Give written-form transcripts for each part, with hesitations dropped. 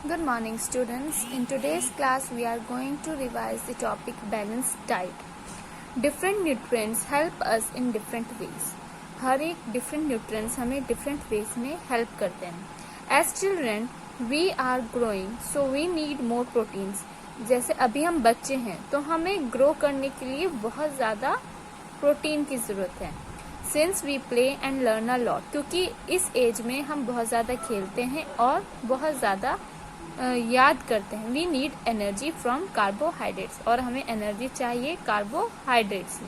Good morning, students. In today's class, we are going to revise the topic balanced diet. Different nutrients help us in different ways. हर एक different nutrients हमें different ways में help करते हैं. As children, we are growing, so we need more proteins. जैसे अभी हम बच्चे हैं, तो हमें grow करने के लिए बहुत ज़्यादा प्रोटीन की ज़रूरत है. Since we play and learn a lot, क्योंकि इस एज में हम बहुत ज़्यादा खेलते हैं और बहुत ज़्यादा याद करते हैं. We need energy from carbohydrates, और हमें एनर्जी चाहिए कार्बोहाइड्रेट से.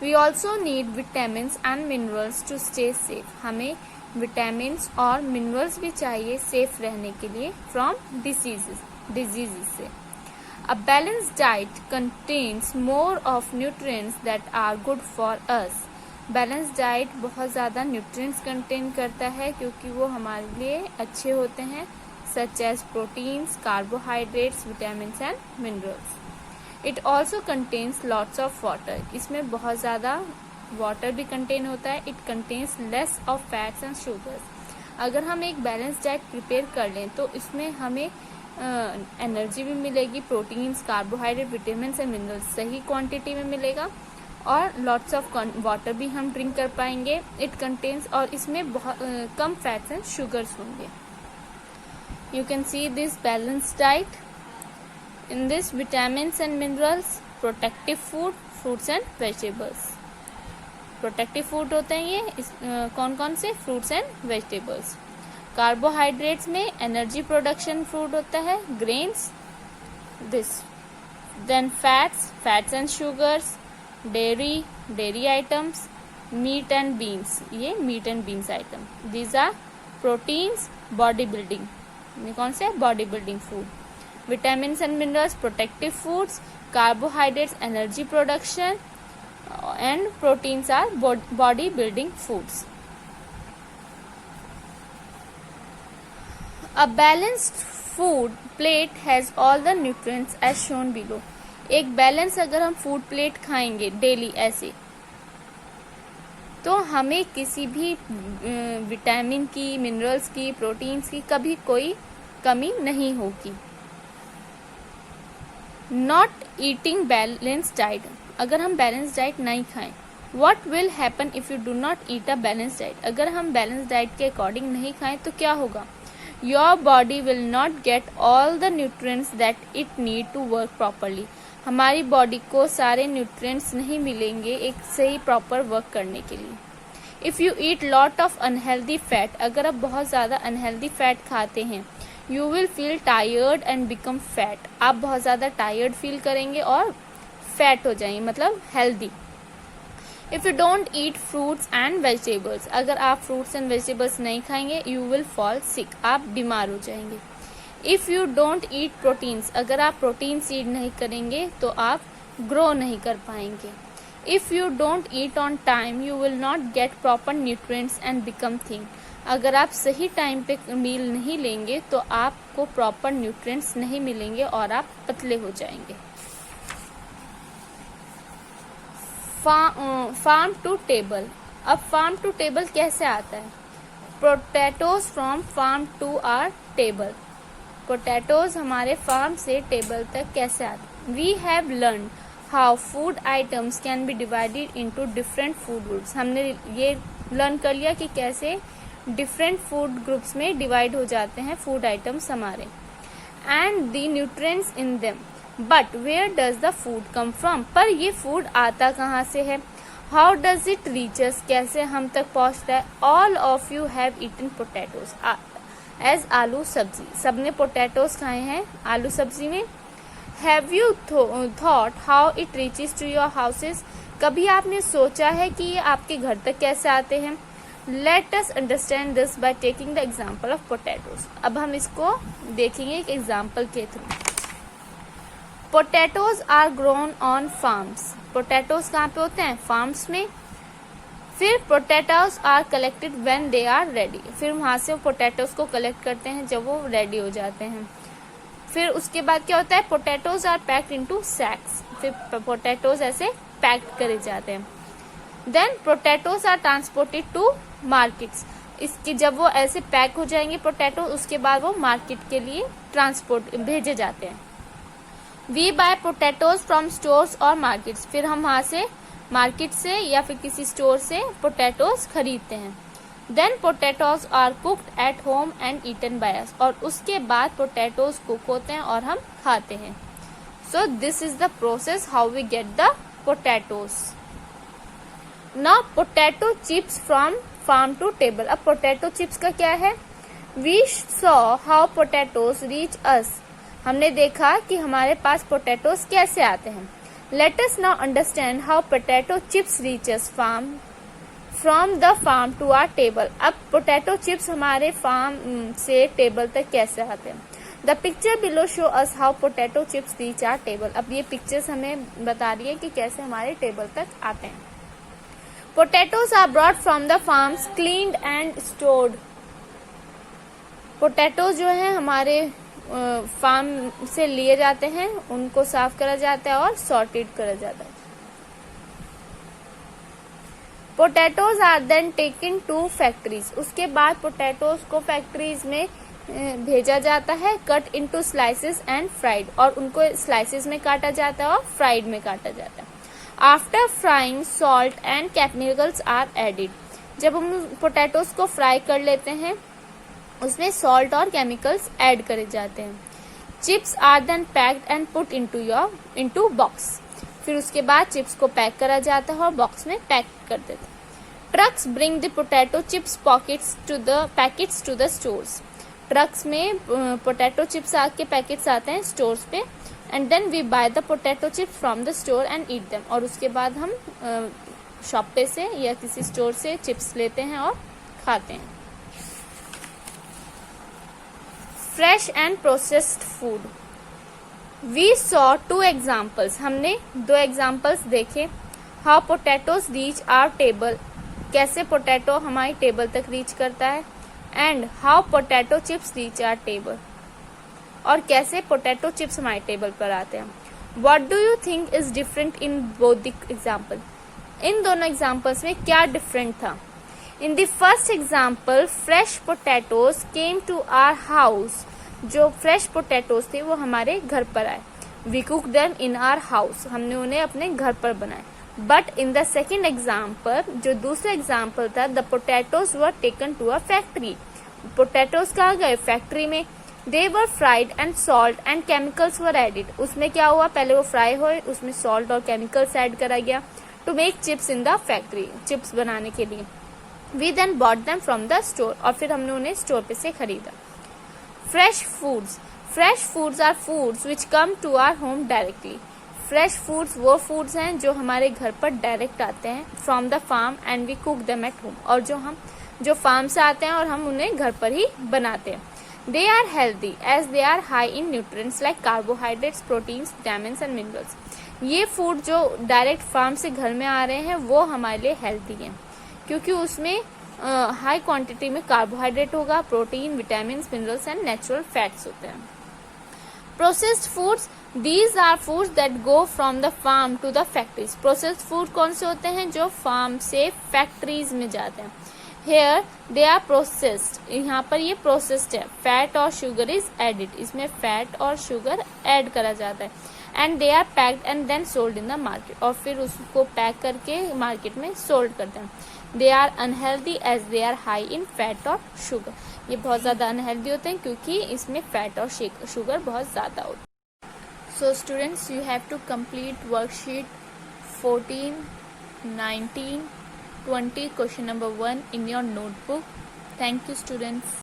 We also need vitamin and minerals to stay safe. हमें विटामिन और मिनरल्स भी चाहिए सेफ रहने के लिए फ्रॉम डिजीजेस से. A balanced diet contains more of nutrients that are good for us. Balance diet बहुत ज़्यादा न्यूट्रिएंट्स कंटेन करता है क्योंकि वो हमारे लिए अच्छे होते हैं, such as proteins, carbohydrates, vitamins and minerals. It also contains lots of water. इसमें बहुत ज़्यादा water भी contain होता है. It contains less of fats and sugars. अगर हम एक बैलेंस डाइट प्रिपेयर कर लें तो इसमें हमें एनर्जी भी मिलेगी, proteins, carbohydrate, vitamins and minerals सही क्वांटिटी में मिलेगा, और लॉट्स ऑफ वाटर भी हम ड्रिंक कर पाएंगे. इट कंटेन्स, और इसमें बहुत कम फैट्स एंड शुगर्स होंगे. You can see this balanced diet. In this, vitamins and minerals, protective food, fruits and vegetables. Protective food होते हैं ये कौन कौन से? Fruits and vegetables. Carbohydrates में energy production food होता है, grains, this. Then fats and sugars, dairy items, meat and beans. ये meat and beans item. These are proteins, bodybuilding. ये कौन से? Body building food. Vitamin and minerals, protective foods. Carbohydrates, energy production, and proteins are body building foods. A balanced food plate has all the nutrients as shown below. एक balance अगर हम food plate खाएंगे daily ऐसे, तो हमें किसी भी vitamin की, मिनरल्स की, प्रोटीन्स की कभी कोई कमी नहीं होगी. Not eating balance diet. अगर हम बैलेंस डाइट नहीं खाएं, what will happen if you do not eat a balance diet. अगर हम बैलेंस डाइट के अकॉर्डिंग नहीं खाएं तो क्या होगा? Your body will not get all the nutrients that it need to work properly. हमारी बॉडी को सारे न्यूट्रिएंट्स नहीं मिलेंगे एक सही प्रॉपर वर्क करने के लिए. If you eat lot of unhealthy fat. अगर आप बहुत ज़्यादा अनहेल्दी फैट खाते हैं, you will feel tired and become fat. आप बहुत ज़्यादा टायर्ड फील करेंगे और फैट हो जाएंगे, मतलब healthy. If you don't eat fruits and vegetables. अगर आप फ्रूट्स एंड वेजिटेबल्स नहीं खाएंगे, यू विल फॉल सिक. आप बीमार हो जाएंगे. If you don't eat proteins. अगर आप प्रोटीन्स ईट नहीं करेंगे तो आप ग्रो नहीं कर पाएंगे. If you don't eat on time, you will not get proper nutrients and become thin. अगर आप सही टाइम पे मील नहीं लेंगे तो आपको प्रॉपर न्यूट्रिएंट्स नहीं मिलेंगे और आप पतले हो जाएंगे. Farm to table. अब फार्म टू टेबल कैसे आता है? Potatoes from farm to our table. Potatoes हमारे फार्म से टेबल तक कैसे आते? We have learn how food items can be divided into different food groups. हमने ये लर्न कर लिया कि कैसे डिफरेंट फूड ग्रुप्स में डिवाइड हो जाते हैं फूड आइटम्स हमारे. And the nutrients in them. But where does the food come from. पर ये फूड आता कहाँ से है? How does it reaches. कैसे हम तक पहुँचता है? All of you have eaten potatoes as aloo sabzi. सबने पोटैटोज खाए हैं आलू सब्जी में. Have you thought how it reaches to your houses. कभी आपने सोचा है कि ये आपके घर तक कैसे आते हैं? Let us understand this by taking the example of potatoes. अब हम इसको देखेंगे एक एग्जाम्पल के थ्रू. Potatoes are grown on farms. Potatoes कहाँ पे होते हैं? फार्म्स में. फिर potatoes are collected when they are ready. फिर वहाँ से पोटैटोज को कलेक्ट करते हैं जब वो रेडी हो जाते हैं. फिर उसके बाद क्या होता है? Potatoes are packed into sacks. फिर पोटैटोज ऐसे पैक्ड करे जाते हैं. Then potatoes are transported to markets. इसकी जब वो ऐसे पैक हो जाएंगे पोटैटो, उसके बाद वो मार्केट के लिए ट्रांसपोर्ट भेजे जाते हैं। We buy potatoes from stores और मार्केट्स, फिर हम वहां से मार्केट से या फिर किसी स्टोर से पोटैटोज खरीदते हैं। Then potatoes are cooked at home and eaten by us, और उसके बाद पोटैटोज कुक होते हैं और हम खाते हैं। So this is the process how we get the potatoes. Now potato chips from farm to table. अब पोटैटो चिप्स का क्या है? We saw how potatoes reach us, हमने देखा कि हमारे पास पोटैटोज कैसे आते हैं। Let us now understand how potato chips reaches farm from the farm to our table. अब पोटैटो चिप्स हमारे फार्म से टेबल तक कैसे आते हैं। The picture below show us how potato chips reach our table. अब ये पिक्चर्स हमें बता रही है कि कैसे हमारे टेबल तक आते हैं। Potatoes are brought from the farms cleaned and stored. Potato जो है हमारे फार्म से लिए जाते हैं, उनको साफ करा जाता है और सॉर्टेड करा जाता है। Potatoes are then taken to factories, उसके बाद पोटैटोज को फैक्ट्रीज में भेजा जाता है। Cut into slices and fried, और उनको स्लाइसेस में काटा जाता है और फ्राइड में काटा जाता है। After frying salt and chemicals are added, जब हम पोटैटोज को फ्राई कर लेते हैं उसमें सॉल्ट और केमिकल्स ऐड करे जाते हैं। Chips are then packed and put into box, फिर उसके बाद चिप्स को पैक करा जाता है और बॉक्स में पैक कर देते हैं। Trucks bring the potato chips packets to the stores, trucks में पोटैटो चिप्स के पैकेट्स आते हैं स्टोर्स पे। And then we buy the potato chips from the store and eat them, और उसके बाद हम शॉप पे से या किसी स्टोर से चिप्स लेते हैं और खाते हैं। Fresh and processed food, we saw two examples, हमने 2 एग्जाम्पल्स देखे। How potatoes reach our table, कैसे पोटैटो हमारी टेबल तक रीच करता है। And how potato chips reach our table, और कैसे पोटैटो चिप्स हमारे टेबल पर आते हैं। What do you think is different in both the example, इन दोनों एग्जाम्पल्स में क्या डिफरेंट था। In the first example fresh potatoes came to our house, जो फ्रेश पोटैटोज थे वो हमारे घर पर आए। We cook them in our house, हमने उन्हें अपने घर पर बनाए। But in the second example, जो दूसरा एग्जाम्पल था, the potatoes were taken to a factory, potatoes कहाँ गए? फैक्ट्री में। They were fried and salt and chemicals were added, उसमें क्या हुआ? पहले वो फ्राई हुए, उसमें सॉल्ट और केमिकल्स ऐड करा गया to make chips in the factory, chips बनाने के लिए। We then bought them from the store, और फिर हमने उन्हें स्टोर पे से खरीदा। Fresh foods, fresh foods are foods which come to our home directly. Fresh foods वो फूड्स हैं जो हमारे घर पर डायरेक्ट आते हैं from the farm and we cook them at home, और जो फार्म से आते हैं और हम उन्हें घर पर ही बनाते हैं। They are healthy as they are high in nutrients like carbohydrates, proteins, vitamins and minerals. ये फूड जो डायरेक्ट फार्म से घर में आ रहे हैं वो हमारे लिए हेल्दी हैं, क्योंकि उसमें हाई क्वांटिटी में कार्बोहाइड्रेट होगा, protein, vitamin, minerals and natural fats होते हैं। Processed foods, these are foods that go from the farm to the factories. Processed food कौन से होते हैं? जो फार्म से फैक्ट्रीज में जाते हैं। हेयर दे आर प्रोसेस्ड, यहाँ पर ये प्रोसेस्ड है। फैट और शुगर इज एडिड, इसमें फैट और शुगर ऐड करा जाता है। And they are packed and then sold in the market, और फिर उसको पैक करके मार्केट में सोल्ड करते हैं। They are unhealthy as they are high in fat और शुगर, ये बहुत ज्यादा अनहेल्दी होते हैं क्योंकि इसमें फैट और शुगर बहुत ज्यादा होता है। So students, you have to complete worksheet 14, 19, 20, question number 1 in your notebook. Thank you, students.